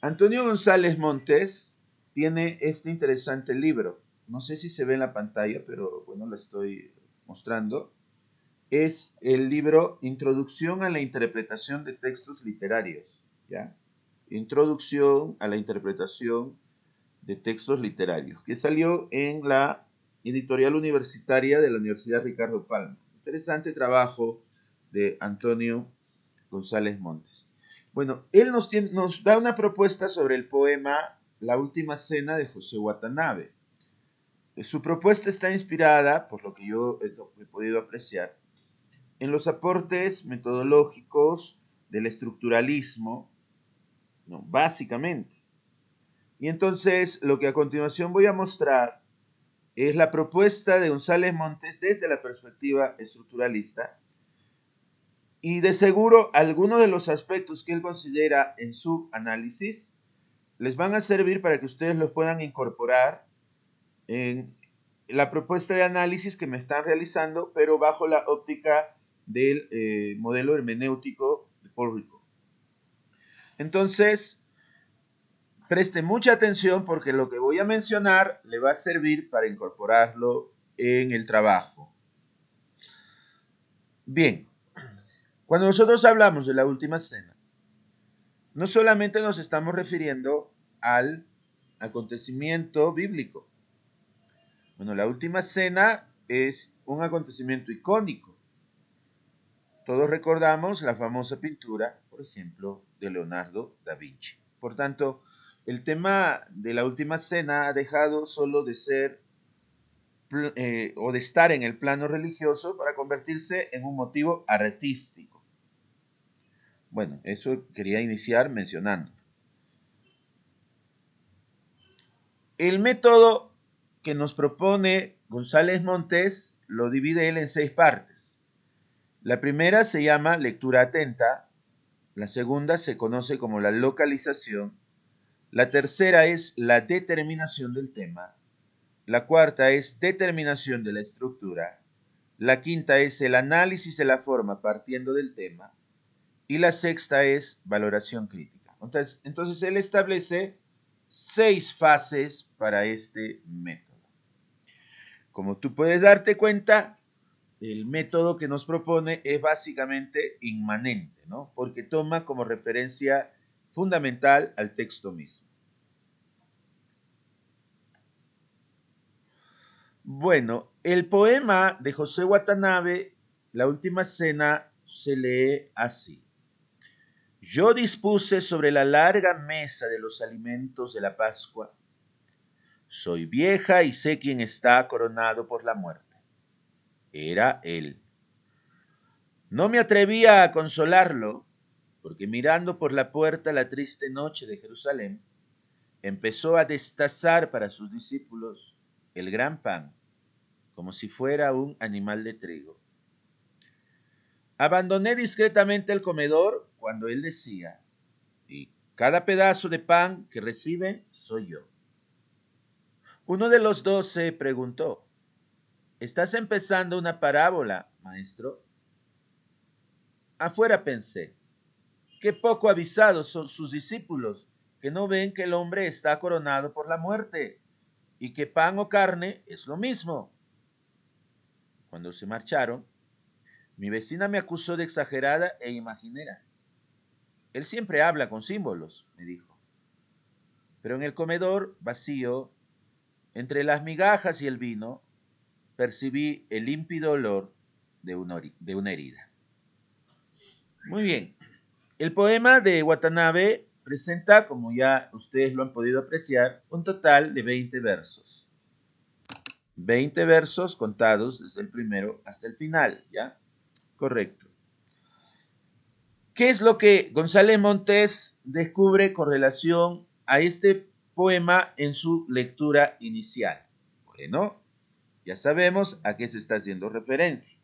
Antonio González Montes tiene este interesante libro. No sé si se ve en la pantalla, pero bueno, lo estoy mostrando. Es el libro Introducción a la interpretación de textos literarios, ¿ya? Introducción a la interpretación de textos literarios, que salió en la editorial universitaria de la Universidad Ricardo Palma. Interesante trabajo de Antonio González Montes. Bueno, él nos da una propuesta sobre el poema La Última Cena de José Watanabe. Su propuesta está inspirada, por lo que yo he podido apreciar, en los aportes metodológicos del estructuralismo, ¿no? Básicamente. Y entonces lo que a continuación voy a mostrar es la propuesta de González Montes desde la perspectiva estructuralista y de seguro algunos de los aspectos que él considera en su análisis les van a servir para que ustedes los puedan incorporar en la propuesta de análisis que me están realizando, pero bajo la óptica del modelo hermenéutico de Paul Ricoeur. Entonces, preste mucha atención porque lo que voy a mencionar le va a servir para incorporarlo en el trabajo. Bien, cuando nosotros hablamos de la última cena, no solamente nos estamos refiriendo al acontecimiento bíblico. Bueno, la última cena es un acontecimiento icónico. Todos recordamos la famosa pintura, por ejemplo, de Leonardo da Vinci. Por tanto, el tema de la última cena ha dejado solo de ser o de estar en el plano religioso para convertirse en un motivo artístico. Bueno, eso quería iniciar mencionando. El método que nos propone González Montes lo divide él en 6 partes. La primera se llama lectura atenta, la segunda se conoce como la localización, la tercera es la determinación del tema, la cuarta es determinación de la estructura, la quinta es el análisis de la forma partiendo del tema y la sexta es valoración crítica. Entonces él establece 6 fases para este método. Como tú puedes darte cuenta, el método que nos propone es básicamente inmanente, ¿no? Porque toma como referencia fundamental al texto mismo. Bueno, el poema de José Watanabe, La Última Cena, se lee así. Yo dispuse sobre la larga mesa de los alimentos de la Pascua. Soy vieja y sé quién está coronado por la muerte. Era él. No me atrevía a consolarlo, porque mirando por la puerta la triste noche de Jerusalén, empezó a destazar para sus discípulos el gran pan, como si fuera un animal de trigo. Abandoné discretamente el comedor cuando él decía, y cada pedazo de pan que reciben soy yo. Uno de los 12 preguntó, ¿estás empezando una parábola, maestro? Afuera pensé, qué poco avisados son sus discípulos, que no ven que el hombre está coronado por la muerte, y que pan o carne es lo mismo. Cuando se marcharon, mi vecina me acusó de exagerada e imaginera. Él siempre habla con símbolos, me dijo. Pero en el comedor vacío, entre las migajas y el vino, percibí el límpido olor de una herida. Muy bien. El poema de Watanabe presenta, como ya ustedes lo han podido apreciar, un total de 20 versos. 20 versos contados desde el primero hasta el final, ¿ya? Correcto. ¿Qué es lo que González Montes descubre con relación a este poema en su lectura inicial? Bueno, ya sabemos a qué se está haciendo referencia.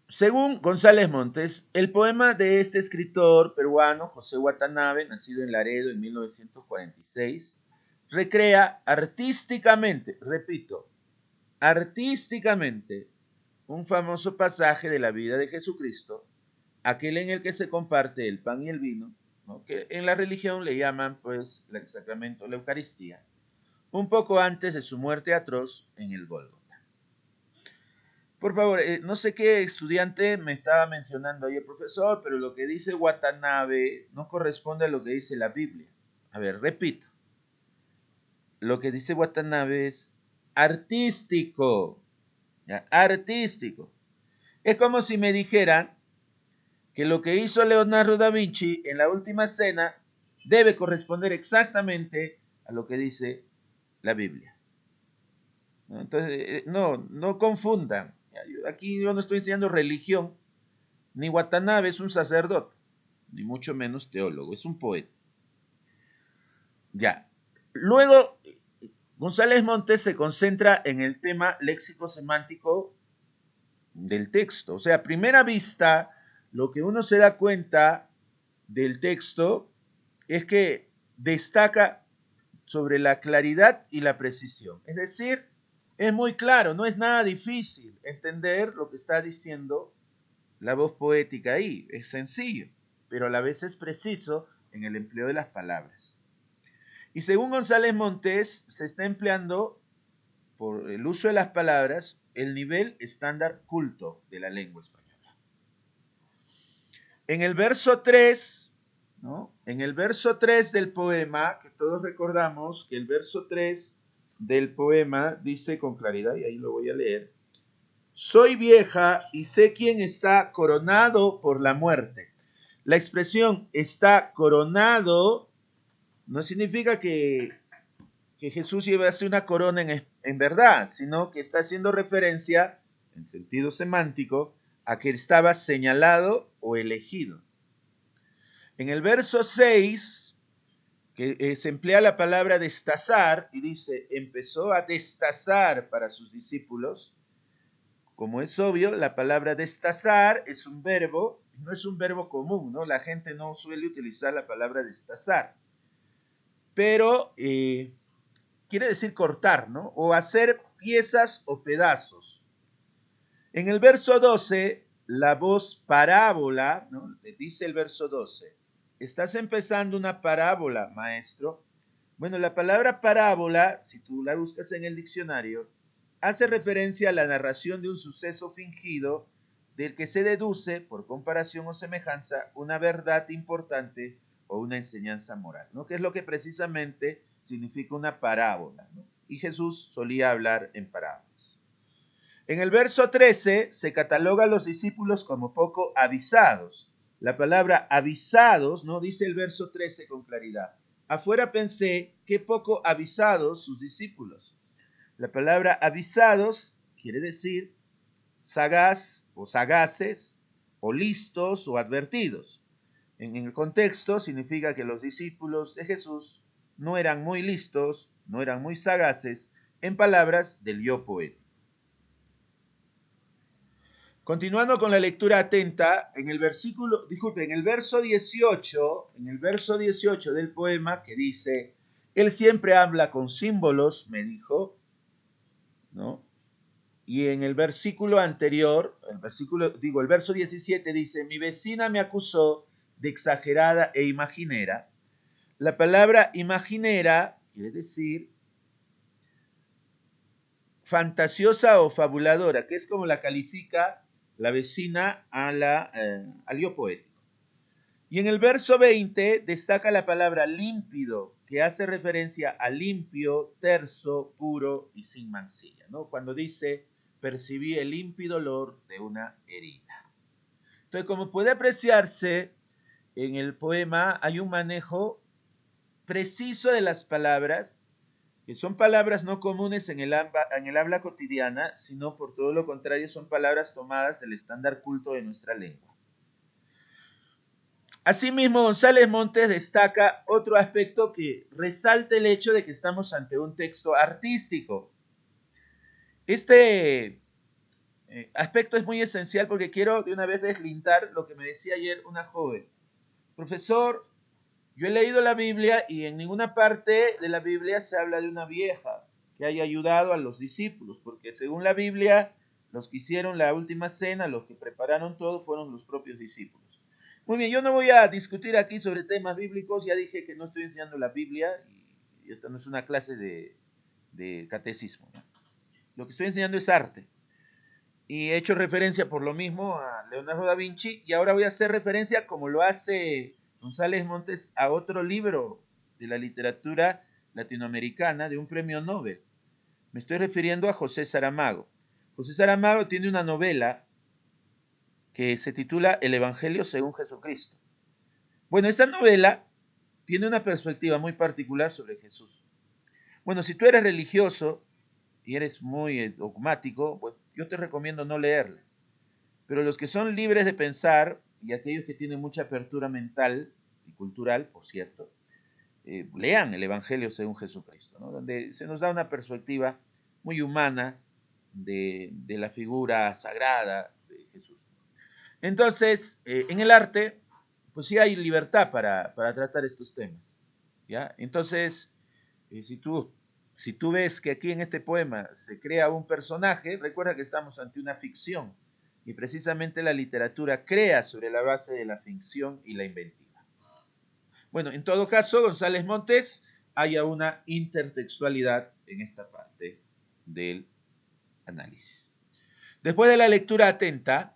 Según González Montes, el poema de este escritor peruano, José Watanabe, nacido en Laredo en 1946, recrea artísticamente, repito, artísticamente, un famoso pasaje de la vida de Jesucristo, aquel en el que se comparte el pan y el vino, ¿no? Que en la religión le llaman pues el sacramento, la Eucaristía, un poco antes de su muerte atroz en el Gólgota. Por favor, no sé qué estudiante me estaba mencionando ayer, profesor, pero lo que dice Watanabe no corresponde a lo que dice la Biblia. A ver, repito. Lo que dice Watanabe es artístico. ¿Ya? Artístico. Es como si me dijeran que lo que hizo Leonardo da Vinci en la última cena debe corresponder exactamente a lo que dice la Biblia. ¿No? Entonces, no confundan. Aquí yo no estoy enseñando religión, ni Watanabe es un sacerdote, ni mucho menos teólogo, es un poeta. Ya. Luego, González Montes se concentra en el tema léxico-semántico del texto. O sea, a primera vista, lo que uno se da cuenta del texto es que destaca sobre la claridad y la precisión. Es decir, es muy claro, no es nada difícil entender lo que está diciendo la voz poética ahí. Es sencillo, pero a la vez es preciso en el empleo de las palabras. Y según González Montes, se está empleando, por el uso de las palabras, el nivel estándar culto de la lengua española. En el verso 3, ¿no? En el verso 3 del poema, que todos recordamos que el verso 3 del poema dice con claridad, y ahí lo voy a leer: soy vieja y sé quién está coronado por la muerte. La expresión está coronado no significa que Jesús llevase una corona en verdad, sino que está haciendo referencia, en sentido semántico, a que estaba señalado o elegido. En el verso 6, que se emplea la palabra destazar, y dice, empezó a destazar para sus discípulos. Como es obvio, la palabra destazar es un verbo, no es un verbo común, ¿no? La gente no suele utilizar la palabra destazar. Pero quiere decir cortar, ¿no? O hacer piezas o pedazos. En el verso 12, la voz parábola, ¿no? Dice el verso 12, estás empezando una parábola, maestro. Bueno, la palabra parábola, si tú la buscas en el diccionario, hace referencia a la narración de un suceso fingido del que se deduce, por comparación o semejanza, una verdad importante o una enseñanza moral, ¿no? Que es lo que precisamente significa una parábola, ¿no? Y Jesús solía hablar en parábolas. En el verso 13 se cataloga a los discípulos como poco avisados. La palabra avisados, ¿no? Dice el verso 13 con claridad. Afuera pensé, qué poco avisados sus discípulos. La palabra avisados quiere decir sagaz o sagaces, o listos o advertidos. En el contexto significa que los discípulos de Jesús no eran muy listos, no eran muy sagaces, en palabras del yo poético. Continuando con la lectura atenta, en el verso 18, del poema, que dice, él siempre habla con símbolos, me dijo, ¿no? Y en el versículo anterior, el verso 17 dice, mi vecina me acusó de exagerada e imaginera. La palabra imaginera quiere decir fantasiosa o fabuladora, que es como la califica la vecina al yo poético. Y en el verso 20 destaca la palabra límpido, que hace referencia a limpio, terso, puro y sin mancilla, ¿no? Cuando dice, percibí el límpido olor de una herida. Entonces, como puede apreciarse, en el poema hay un manejo preciso de las palabras, que son palabras no comunes en el habla cotidiana, sino por todo lo contrario, son palabras tomadas del estándar culto de nuestra lengua. Asimismo, González Montes destaca otro aspecto que resalta el hecho de que estamos ante un texto artístico. Este aspecto es muy esencial porque quiero de una vez deslindar lo que me decía ayer una joven. Profesor, yo he leído la Biblia y en ninguna parte de la Biblia se habla de una vieja que haya ayudado a los discípulos, porque según la Biblia, Los que hicieron la última cena, los que prepararon todo, fueron los propios discípulos. Muy bien, yo no voy a discutir aquí sobre temas bíblicos, ya dije que no estoy enseñando la Biblia y esta no es una clase de catecismo, ¿no? Lo que estoy enseñando es arte. Y he hecho referencia por lo mismo a Leonardo da Vinci y ahora voy a hacer referencia, como lo hace González Montes, a otro libro de la literatura latinoamericana de un premio Nobel. Me estoy refiriendo a José Saramago. José Saramago tiene una novela que se titula El Evangelio según Jesucristo. Bueno, esa novela tiene una perspectiva muy particular sobre Jesús. Bueno, si tú eres religioso y eres muy dogmático, pues yo te recomiendo no leerla. Pero los que son libres de pensar y aquellos que tienen mucha apertura mental y cultural, por cierto, lean el Evangelio según Jesucristo, ¿no? Donde se nos da una perspectiva muy humana de la figura sagrada de Jesús. Entonces, en el arte, pues sí hay libertad para tratar estos temas, ¿ya? Entonces, si tú ves que aquí en este poema se crea un personaje, recuerda que estamos ante una ficción y precisamente la literatura crea sobre la base de la ficción y la inventiva. Bueno, en todo caso, González Montes, haya una intertextualidad en esta parte del análisis. Después de la lectura atenta,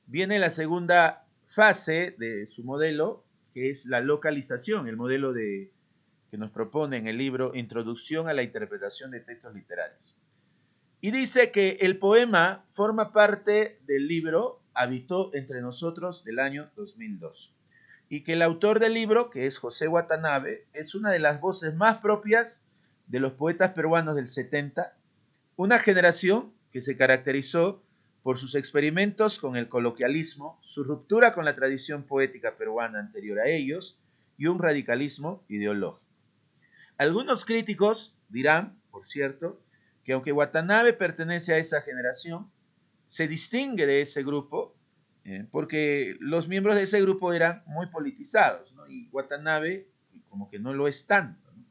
viene la segunda fase de su modelo, que es la localización, el modelo que nos propone en el libro Introducción a la interpretación de textos literarios. Y dice que el poema forma parte del libro Habitó entre nosotros del año 2002 y que el autor del libro, que es José Watanabe, es una de las voces más propias de los poetas peruanos del 70, una generación que se caracterizó por sus experimentos con el coloquialismo, su ruptura con la tradición poética peruana anterior a ellos y un radicalismo ideológico. Algunos críticos dirán, por cierto, que aunque Watanabe pertenece a esa generación, se distingue de ese grupo porque los miembros de ese grupo eran muy politizados, ¿no? Y Watanabe como que no lo es tanto, ¿no?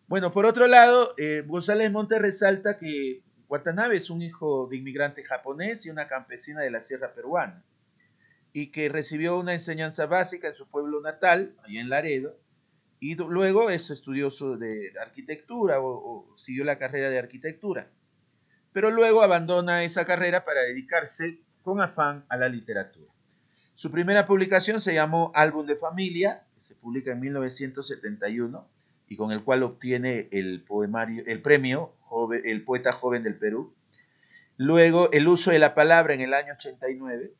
Bueno, por otro lado, González Montes resalta que Watanabe es un hijo de inmigrante japonés y una campesina de la sierra peruana, y que recibió una enseñanza básica en su pueblo natal, allá en Laredo, y luego estudió de arquitectura o siguió la carrera de arquitectura. Pero luego abandona esa carrera para dedicarse con afán a la literatura. Su primera publicación se llamó Álbum de Familia, que se publica en 1971 y con el cual obtiene el premio El Poeta Joven del Perú. Luego, El Uso de la Palabra en el año 89.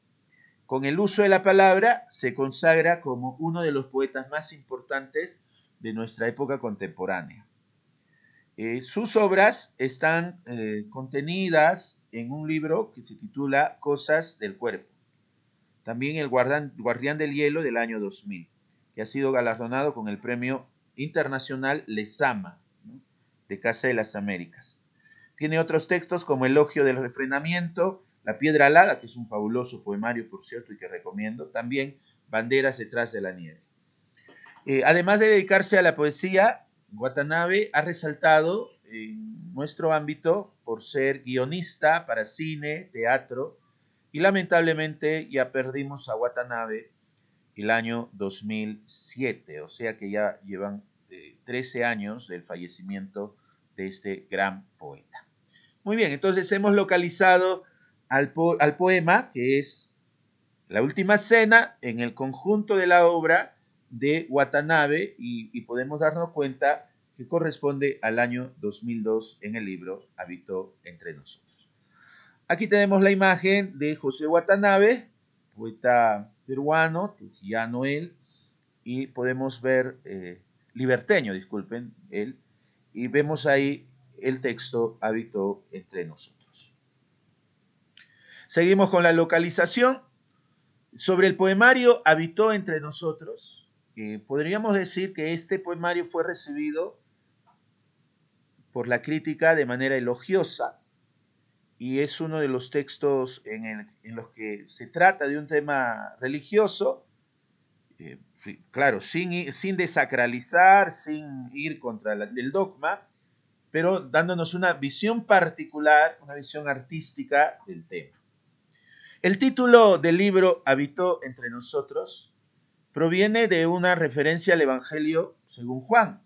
Con El Uso de la Palabra se consagra como uno de los poetas más importantes de nuestra época contemporánea. Sus obras están contenidas en un libro que se titula Cosas del Cuerpo. También El Guardián del Hielo del año 2000, que ha sido galardonado con el premio internacional Lezama, ¿no?, de Casa de las Américas. Tiene otros textos como Elogio del Refrenamiento, La Piedra Alada, que es un fabuloso poemario, por cierto, y que recomiendo. También Banderas detrás de la nieve. Además de dedicarse a la poesía, Watanabe ha resaltado en nuestro ámbito por ser guionista para cine, teatro, y lamentablemente ya perdimos a Watanabe el año 2007, o sea que ya llevan 13 años del fallecimiento de este gran poeta. Muy bien, entonces hemos localizado al poema, que es La Última Cena, en el conjunto de la obra de Watanabe y podemos darnos cuenta que corresponde al año 2002 en el libro Habitó entre nosotros. Aquí tenemos la imagen de José Watanabe, poeta peruano, trujillano él, y podemos ver, liberteño, disculpen, él, y vemos ahí el texto Habitó entre nosotros. Seguimos con la localización. Sobre el poemario Habitó entre nosotros, podríamos decir que este poemario fue recibido por la crítica de manera elogiosa y es uno de los textos en los que se trata de un tema religioso, claro, sin desacralizar, sin ir contra el dogma, pero dándonos una visión particular, una visión artística del tema. El título del libro Habitó entre nosotros proviene de una referencia al Evangelio según Juan,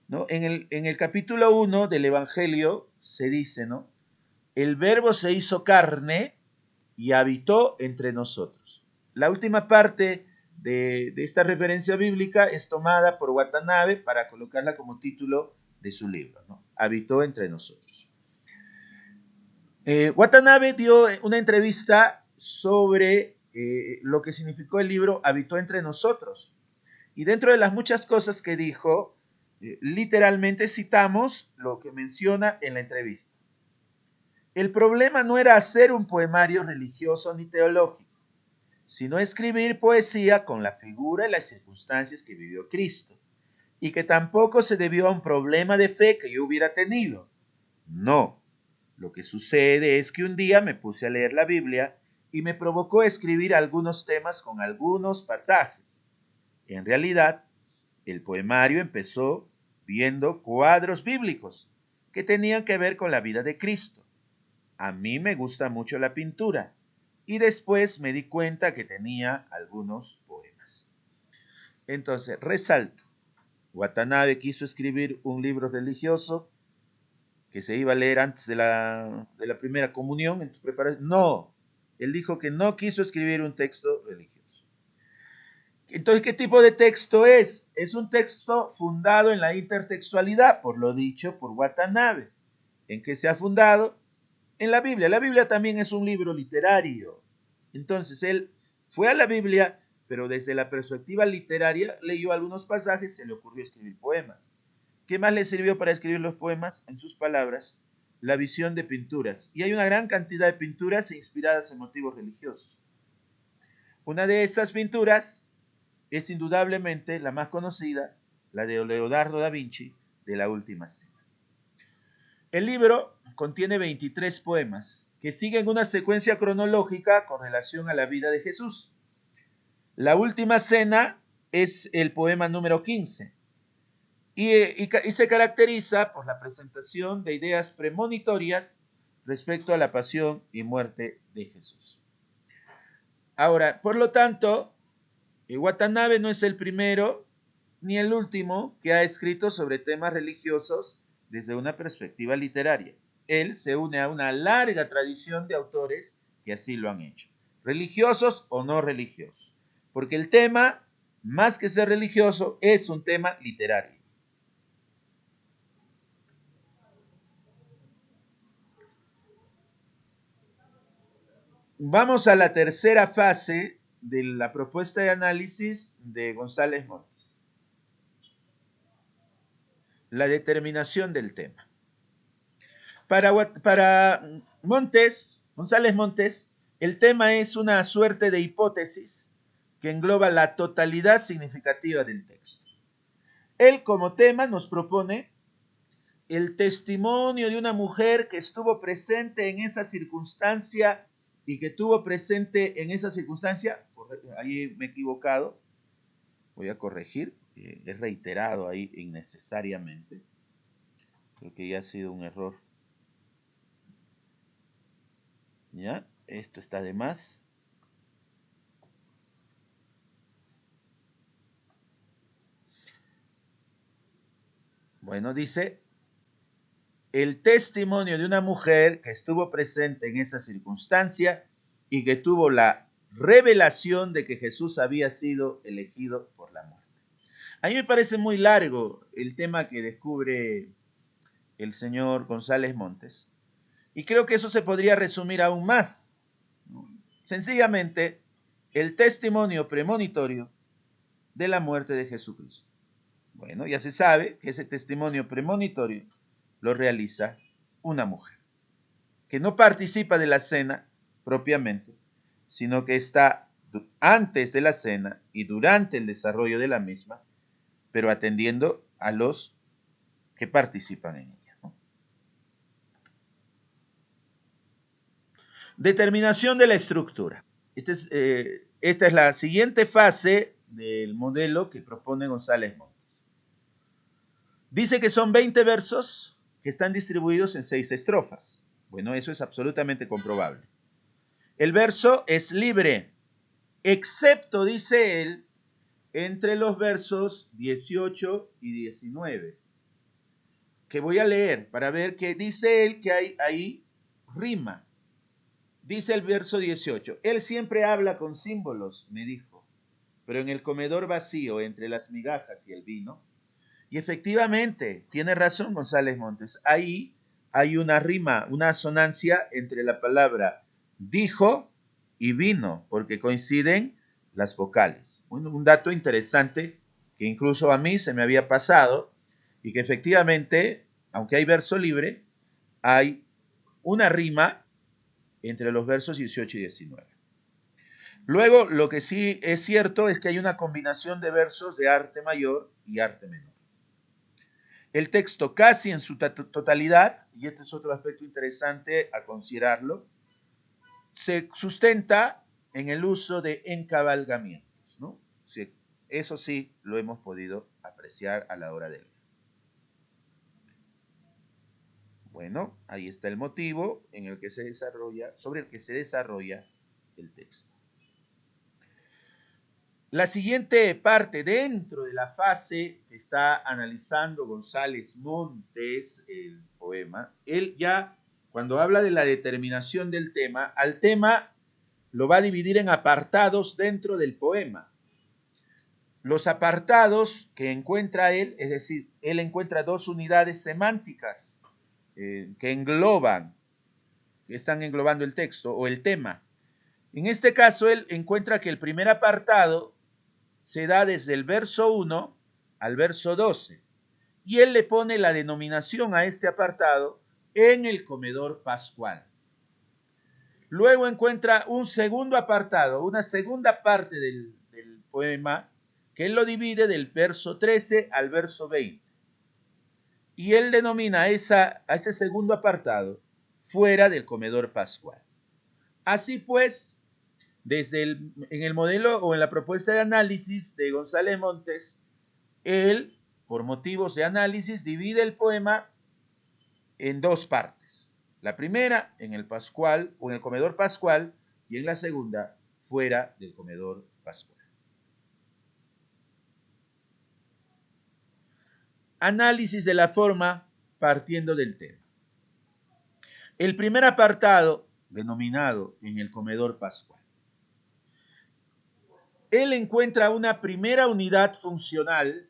¿no? En el capítulo 1 del Evangelio se dice, ¿no? El verbo se hizo carne y habitó entre nosotros. La última parte de esta referencia bíblica es tomada por Watanabe para colocarla como título de su libro, ¿no? Habitó entre nosotros. Watanabe dio una entrevista sobre lo que significó el libro Habitó entre nosotros. Y dentro de las muchas cosas que dijo, literalmente citamos lo que menciona en la entrevista. El problema no era hacer un poemario religioso ni teológico, sino escribir poesía con la figura y las circunstancias que vivió Cristo, y que tampoco se debió a un problema de fe que yo hubiera tenido. No, lo que sucede es que un día me puse a leer la Biblia y me provocó escribir algunos temas con algunos pasajes. En realidad, el poemario empezó viendo cuadros bíblicos que tenían que ver con la vida de Cristo. A mí me gusta mucho la pintura y después me di cuenta que tenía algunos poemas. Entonces, resalto, Watanabe quiso escribir un libro religioso que se iba a leer antes de la primera comunión en tu preparación. No, él dijo que no quiso escribir un texto religioso. Entonces, ¿qué tipo de texto es? Es un texto fundado en la intertextualidad, por lo dicho por Watanabe. ¿En qué se ha fundado? En la Biblia. La Biblia también es un libro literario. Entonces, él fue a la Biblia, pero desde la perspectiva literaria leyó algunos pasajes, se le ocurrió escribir poemas. ¿Qué más le sirvió para escribir los poemas? En sus palabras, la visión de pinturas. Y hay una gran cantidad de pinturas inspiradas en motivos religiosos. Una de esas pinturas es indudablemente la más conocida, la de Leonardo da Vinci, de la Última Cena. El libro contiene 23 poemas que siguen una secuencia cronológica con relación a la vida de Jesús. La Última Cena es el poema número 15 y se caracteriza por la presentación de ideas premonitorias respecto a la pasión y muerte de Jesús. Ahora, por lo tanto, Watanabe no es el primero ni el último que ha escrito sobre temas religiosos desde una perspectiva literaria. Él se une a una larga tradición de autores que así lo han hecho, religiosos o no religiosos, porque el tema, más que ser religioso, es un tema literario. Vamos a la tercera fase de la propuesta de análisis de González Montes. La determinación del tema. Para González Montes, el tema es una suerte de hipótesis que engloba la totalidad significativa del texto. Él como tema nos propone el testimonio de una mujer que estuvo presente en esa circunstancia y que tuvo presente en esa circunstancia, ahí me he equivocado, voy a corregir, he reiterado ahí innecesariamente, creo que ya ha sido un error. ¿Ya? Esto está de más. Bueno, dice, el testimonio de una mujer que estuvo presente en esa circunstancia y que tuvo la revelación de que Jesús había sido elegido por la muerte. A mí me parece muy largo el tema que descubre el señor González Montes. Y creo que eso se podría resumir aún más. Sencillamente, el testimonio premonitorio de la muerte de Jesucristo. Bueno, ya se sabe que ese testimonio premonitorio lo realiza una mujer, que no participa de la cena propiamente, sino que está antes de la cena y durante el desarrollo de la misma, pero atendiendo a los que participan en ella, ¿no? Determinación de la estructura. Esta es la siguiente fase del modelo que propone González Montes. Dice que son 20 versos que están distribuidos en 6 estrofas. Bueno, eso es absolutamente comprobable. El verso es libre, excepto, dice él, entre los versos 18 y 19, que voy a leer para ver que dice él que hay ahí rima. Dice el verso 18, él siempre habla con símbolos, me dijo, pero en el comedor vacío, entre las migajas y el vino. Y efectivamente, tiene razón González Montes, ahí hay una rima, una asonancia entre la palabra dijo y vino, porque coinciden las vocales. Bueno, un dato interesante que incluso a mí se me había pasado y que efectivamente, aunque hay verso libre, hay una rima entre los versos 18 y 19. Luego, lo que sí es cierto es que hay una combinación de versos de arte mayor y arte menor. El texto casi en su totalidad, y este es otro aspecto interesante a considerarlo, se sustenta en el uso de encabalgamientos, ¿no? Eso sí lo hemos podido apreciar a la hora de leer. Bueno, ahí está el motivo en el que se desarrolla, sobre el que se desarrolla el texto. La siguiente parte dentro de la fase que está analizando González Montes, el poema, él ya cuando habla de la determinación del tema, al tema lo va a dividir en apartados dentro del poema. Los apartados que encuentra él, es decir, él encuentra dos unidades semánticas que engloban, que están englobando el texto o el tema. En este caso, él encuentra que el primer apartado se da desde el verso 1 al verso 12, y él le pone la denominación a este apartado en el comedor pascual. Luego encuentra un segundo apartado, una segunda parte del poema, que él lo divide del verso 13 al verso 20. Y él denomina a ese segundo apartado fuera del comedor pascual. Así pues, en el modelo o en la propuesta de análisis de González Montes, él, por motivos de análisis, divide el poema en dos partes. La primera en el pascual o en el comedor pascual y en la segunda fuera del comedor pascual. Análisis de la forma partiendo del tema. El primer apartado, denominado en el comedor pascual. Él encuentra una primera unidad funcional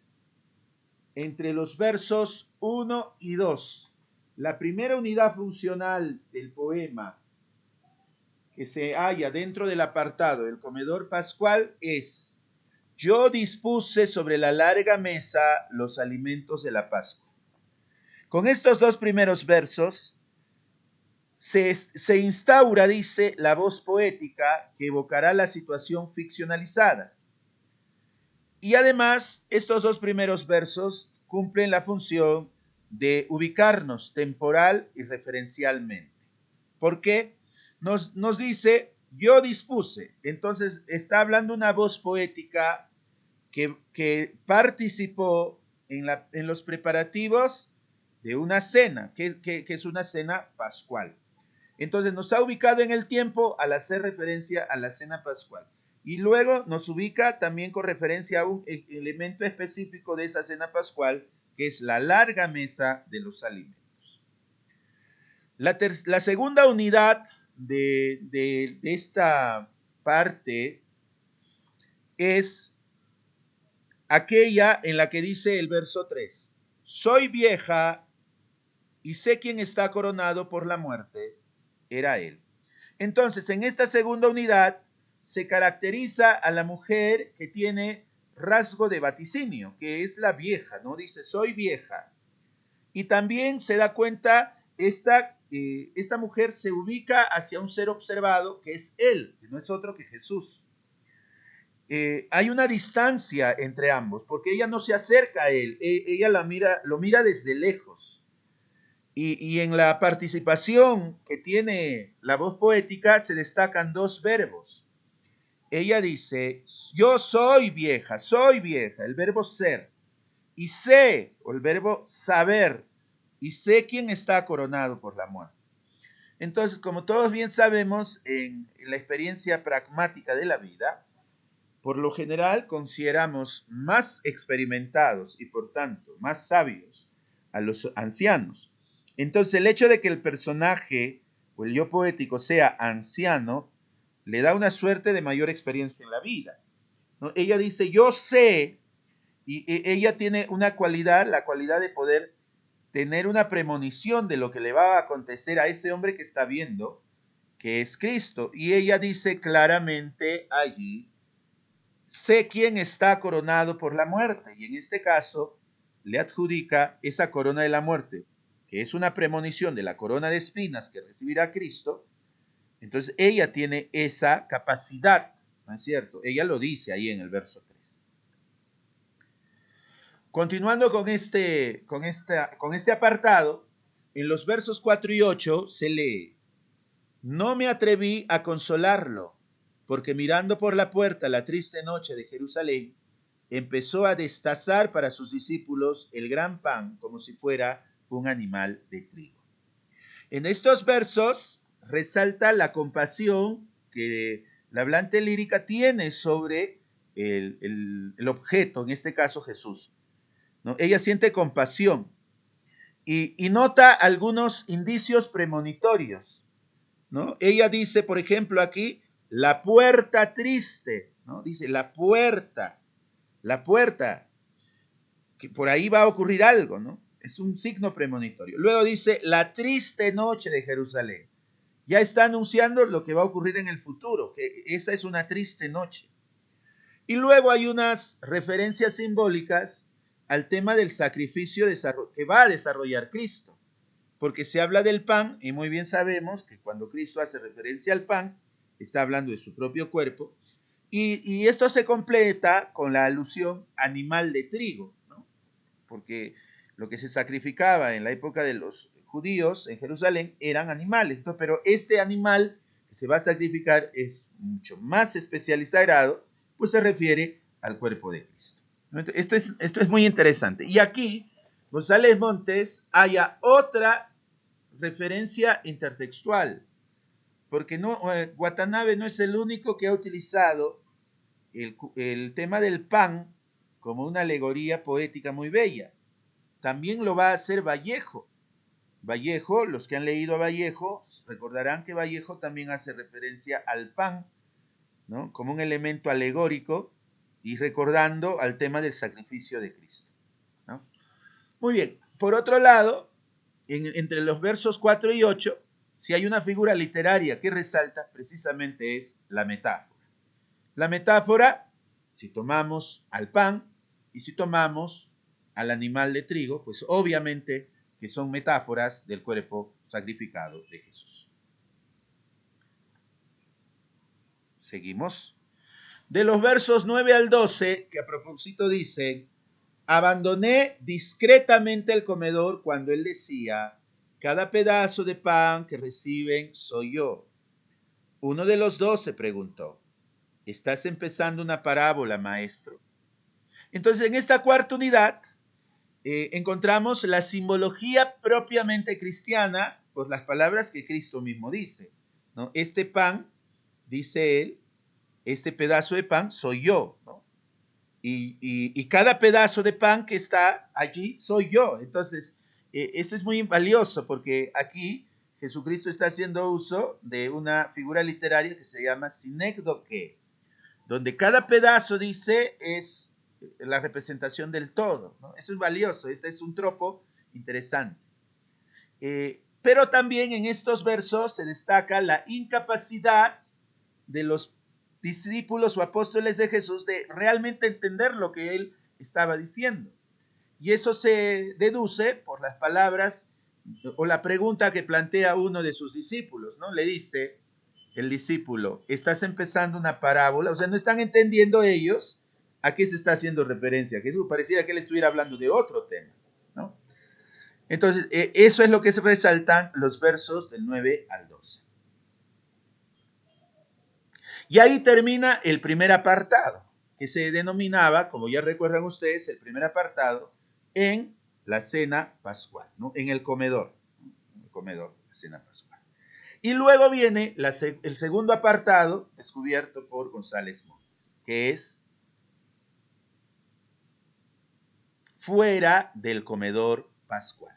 entre los versos 1 y 2. La primera unidad funcional del poema que se halla dentro del apartado del comedor pascual es: yo dispuse sobre la larga mesa los alimentos de la Pascua. Con estos dos primeros versos se instaura, dice, la voz poética que evocará la situación ficcionalizada. Y además, estos dos primeros versos cumplen la función de ubicarnos temporal y referencialmente. ¿Por qué? Nos dice, yo dispuse. Entonces, está hablando una voz poética que participó en los preparativos de una cena, que es una cena pascual. Entonces, nos ha ubicado en el tiempo al hacer referencia a la cena pascual. Y luego nos ubica también con referencia a un elemento específico de esa cena pascual, que es la larga mesa de los alimentos. La segunda unidad de esta parte es aquella en la que dice el verso 3, soy vieja y sé quién está coronado por la muerte, era él. Entonces, en esta segunda unidad se caracteriza a la mujer que tiene rasgo de vaticinio, que es la vieja, ¿no? Dice, soy vieja. Y también se da cuenta, esta mujer se ubica hacia un ser observado, que es él, que no es otro que Jesús. Hay una distancia entre ambos, porque ella no se acerca a él, ella lo mira desde lejos. Y en la participación que tiene la voz poética se destacan dos verbos. Ella dice, yo soy vieja, el verbo ser. y sé, o el verbo saber, y sé quién está coronado por la muerte. Entonces, como todos bien sabemos, en la experiencia pragmática de la vida, por lo general consideramos más experimentados y por tanto más sabios a los ancianos. Entonces, el hecho de que el personaje o el yo poético sea anciano le da una suerte de mayor experiencia en la vida, ¿no? Ella dice, yo sé, y ella tiene una cualidad, la cualidad de poder tener una premonición de lo que le va a acontecer a ese hombre que está viendo, que es Cristo. Y ella dice claramente allí, sé quién está coronado por la muerte. Y en este caso le adjudica esa corona de la muerte, que es una premonición de la corona de espinas que recibirá Cristo. Entonces ella tiene esa capacidad, ¿no es cierto? Ella lo dice ahí en el verso 3. Continuando con este apartado, en los versos 4 y 8 se lee, no me atreví a consolarlo, porque mirando por la puerta la triste noche de Jerusalén, empezó a destazar para sus discípulos el gran pan como si fuera un animal de trigo. En estos versos resalta la compasión que la hablante lírica tiene sobre el objeto, en este caso Jesús, ¿no? Ella siente compasión y nota algunos indicios premonitorios, ¿no? Ella dice, por ejemplo, aquí, la puerta triste, ¿no? Dice, la puerta, que por ahí va a ocurrir algo, ¿no? Es un signo premonitorio. Luego dice, la triste noche de Jerusalén. Ya está anunciando lo que va a ocurrir en el futuro, que esa es una triste noche. Y luego hay unas referencias simbólicas al tema del sacrificio que va a desarrollar Cristo, porque se habla del pan y muy bien sabemos que cuando Cristo hace referencia al pan, está hablando de su propio cuerpo, y esto se completa con la alusión animal de trigo, ¿no? Porque lo que se sacrificaba en la época de los judíos en Jerusalén eran animales, ¿no? Pero este animal que se va a sacrificar es mucho más especializado, pues se refiere al cuerpo de Cristo. Esto es muy interesante. Y aquí González Montes haya otra referencia intertextual, porque Watanabe no es el único que ha utilizado el tema del pan como una alegoría poética muy bella. También lo va a hacer Vallejo. Vallejo, los que han leído a Vallejo, recordarán que Vallejo también hace referencia al pan, ¿no? Como un elemento alegórico y recordando al tema del sacrificio de Cristo, ¿no? Muy bien, por otro lado, entre los versos 4 y 8, si hay una figura literaria que resalta, precisamente es la metáfora. La metáfora, si tomamos al pan y si tomamos al animal de trigo, pues obviamente que son metáforas del cuerpo sacrificado de Jesús. Seguimos. De los versos 9 al 12, que a propósito dicen, abandoné discretamente el comedor cuando él decía, cada pedazo de pan que reciben soy yo. Uno de los 12 preguntó, ¿estás empezando una parábola, maestro? Entonces, en esta cuarta unidad encontramos la simbología propiamente cristiana por las palabras que Cristo mismo dice, ¿no? Este pan, dice él, este pedazo de pan soy yo, ¿no? Y cada pedazo de pan que está allí soy yo. Entonces, eso es muy valioso porque aquí Jesucristo está haciendo uso de una figura literaria que se llama sinécdoque, donde cada pedazo, dice, es la representación del todo, ¿no? Eso es valioso, este es un tropo interesante. Pero también en estos versos se destaca la incapacidad de los discípulos o apóstoles de Jesús de realmente entender lo que él estaba diciendo. Y eso se deduce por las palabras o la pregunta que plantea uno de sus discípulos, ¿no? Le dice el discípulo, estás empezando una parábola, o sea, no están entendiendo ellos a qué se está haciendo referencia. Jesús pareciera que él estuviera hablando de otro tema, ¿no? Entonces, eso es lo que se resaltan los versos del 9 al 12. Y ahí termina el primer apartado, que se denominaba, como ya recuerdan ustedes, el primer apartado, en la cena pascual, ¿no? En el comedor, la cena pascual. Y luego viene el segundo apartado descubierto por González Montes, que es fuera del comedor pascual.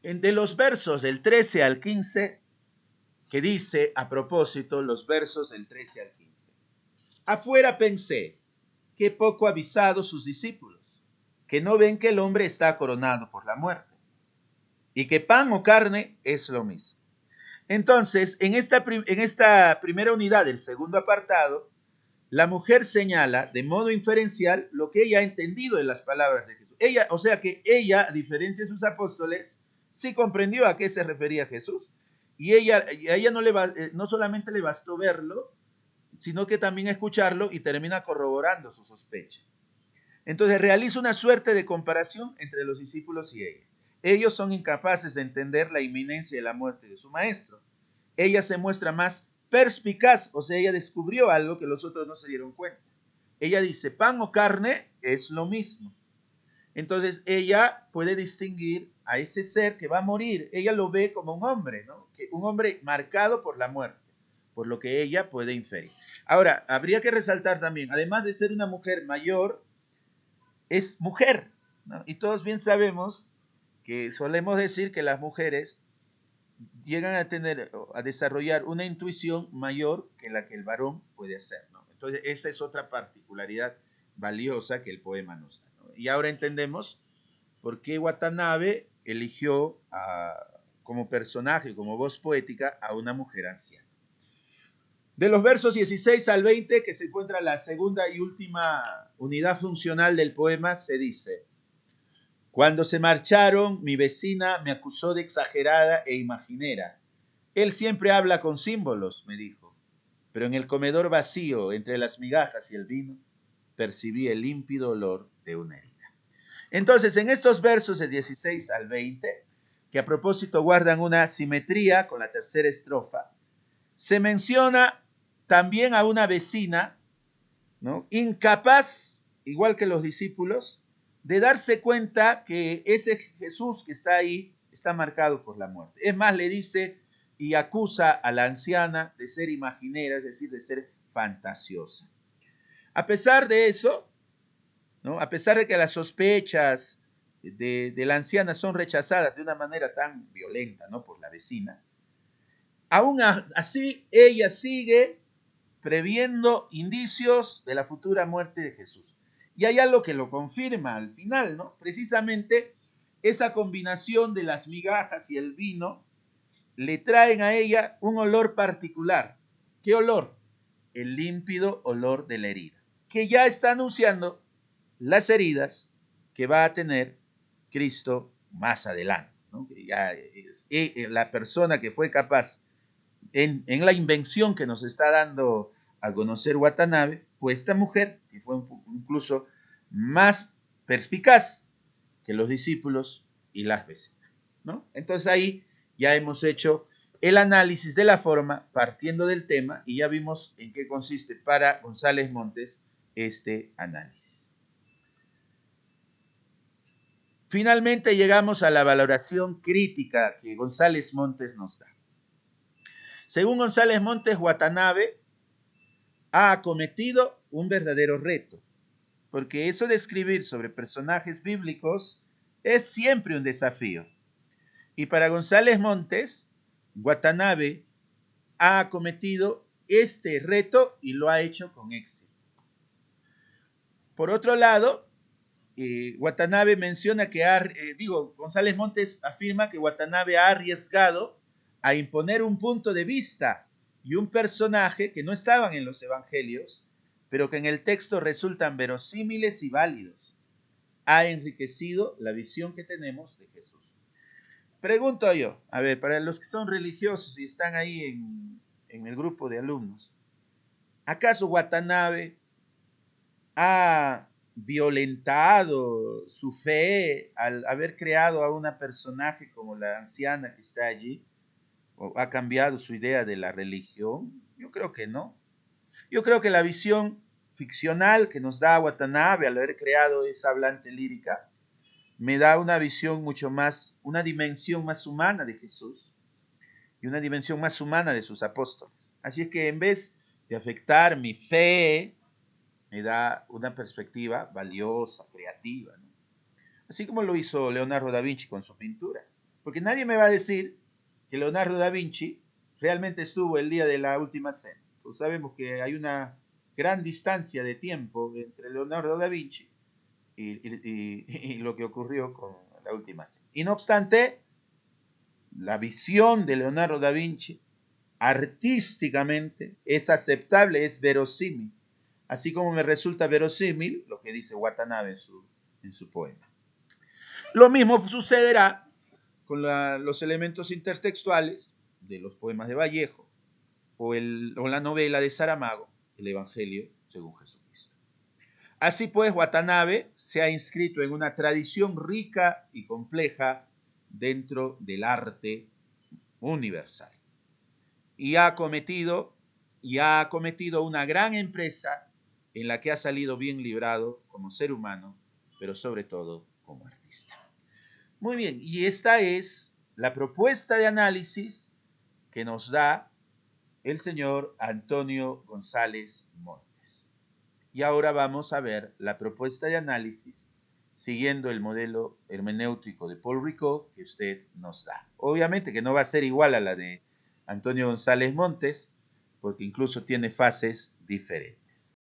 De los versos del 13 al 15, que dice, a propósito, los versos del 13 al 15. Afuera pensé, qué poco avisados sus discípulos, que no ven que el hombre está coronado por la muerte, y que pan o carne es lo mismo. Entonces, en esta primera unidad del segundo apartado, la mujer señala de modo inferencial lo que ella ha entendido en las palabras de Jesús. O sea que ella, a diferencia de sus apóstoles, sí comprendió a qué se refería Jesús. Y a ella no solamente le bastó verlo, sino que también escucharlo y termina corroborando su sospecha. Entonces realiza una suerte de comparación entre los discípulos y ella. Ellos son incapaces de entender la inminencia de la muerte de su maestro. Ella se muestra más perspicaz, o sea, ella descubrió algo que los otros no se dieron cuenta. Ella dice, pan o carne es lo mismo. Entonces ella puede distinguir a ese ser que va a morir. Ella lo ve como un hombre, ¿no? Un hombre marcado por la muerte, por lo que ella puede inferir. Ahora, habría que resaltar también, además de ser una mujer mayor, es mujer, ¿no? Y todos bien sabemos que solemos decir que las mujeres llegan a desarrollar una intuición mayor que la que el varón puede hacer, ¿no? Entonces, esa es otra particularidad valiosa que el poema nos da, ¿no? Y ahora entendemos por qué Watanabe eligió como personaje, como voz poética, a una mujer anciana. De los versos 16 al 20, que se encuentra la segunda y última unidad funcional del poema, se dice: cuando se marcharon, mi vecina me acusó de exagerada e imaginera. Él siempre habla con símbolos, me dijo, pero en el comedor vacío, entre las migajas y el vino, percibí el límpido olor de una herida. Entonces, en estos versos de 16 al 20, que a propósito guardan una simetría con la tercera estrofa, se menciona también a una vecina, ¿no?, incapaz, igual que los discípulos, de darse cuenta que ese Jesús que está ahí está marcado por la muerte. Es más, le dice y acusa a la anciana de ser imaginera, es decir, de ser fantasiosa. A pesar de eso, ¿no?, a pesar de que las sospechas de la anciana son rechazadas de una manera tan violenta, ¿no?, por la vecina, aún así ella sigue previendo indicios de la futura muerte de Jesús. Y hay algo que lo confirma al final, ¿no? Precisamente esa combinación de las migajas y el vino le traen a ella un olor particular. ¿Qué olor? El límpido olor de la herida, que ya está anunciando las heridas que va a tener Cristo más adelante, ¿no? Que ya es la persona que fue capaz en la invención que nos está dando a conocer Watanabe, pues esta mujer, que fue incluso más perspicaz que los discípulos y las vecinas, ¿no? Entonces ahí ya hemos hecho el análisis de la forma partiendo del tema y ya vimos en qué consiste para González Montes este análisis. Finalmente llegamos a la valoración crítica que González Montes nos da. Según González Montes, Watanabe ha acometido un verdadero reto, porque eso de escribir sobre personajes bíblicos es siempre un desafío. Y para González Montes, Watanabe ha acometido este reto y lo ha hecho con éxito. Por otro lado, Watanabe menciona que González Montes afirma que Watanabe ha arriesgado a imponer un punto de vista y un personaje que no estaban en los evangelios, pero que en el texto resultan verosímiles y válidos. Ha enriquecido la visión que tenemos de Jesús. Pregunto yo, a ver, para los que son religiosos y están ahí en el grupo de alumnos, ¿acaso Watanabe ha violentado su fe al haber creado a una personaje como la anciana que está allí? ¿O ha cambiado su idea de la religión? Yo creo que no. Yo creo que la visión ficcional que nos da Watanabe al haber creado esa hablante lírica me da una visión mucho más, una dimensión más humana de Jesús y una dimensión más humana de sus apóstoles. Así es que en vez de afectar mi fe, me da una perspectiva valiosa, creativa, ¿no? Así como lo hizo Leonardo da Vinci con su pintura. Porque nadie me va a decir que Leonardo da Vinci realmente estuvo el día de la última cena. Pues sabemos que hay una gran distancia de tiempo entre Leonardo da Vinci y lo que ocurrió con la última cena. Y no obstante, la visión de Leonardo da Vinci artísticamente es aceptable, es verosímil, así como me resulta verosímil lo que dice Watanabe en su poema. Lo mismo sucederá con los elementos intertextuales de los poemas de Vallejo o la novela de Saramago, el Evangelio según Jesucristo. Así pues, Watanabe se ha inscrito en una tradición rica y compleja dentro del arte universal. Y ha cometido una gran empresa en la que ha salido bien librado como ser humano, pero sobre todo como artista. Muy bien, y esta es la propuesta de análisis que nos da el señor Antonio González Montes. Y ahora vamos a ver la propuesta de análisis siguiendo el modelo hermenéutico de Paul Ricoeur que usted nos da. Obviamente que no va a ser igual a la de Antonio González Montes, porque incluso tiene fases diferentes.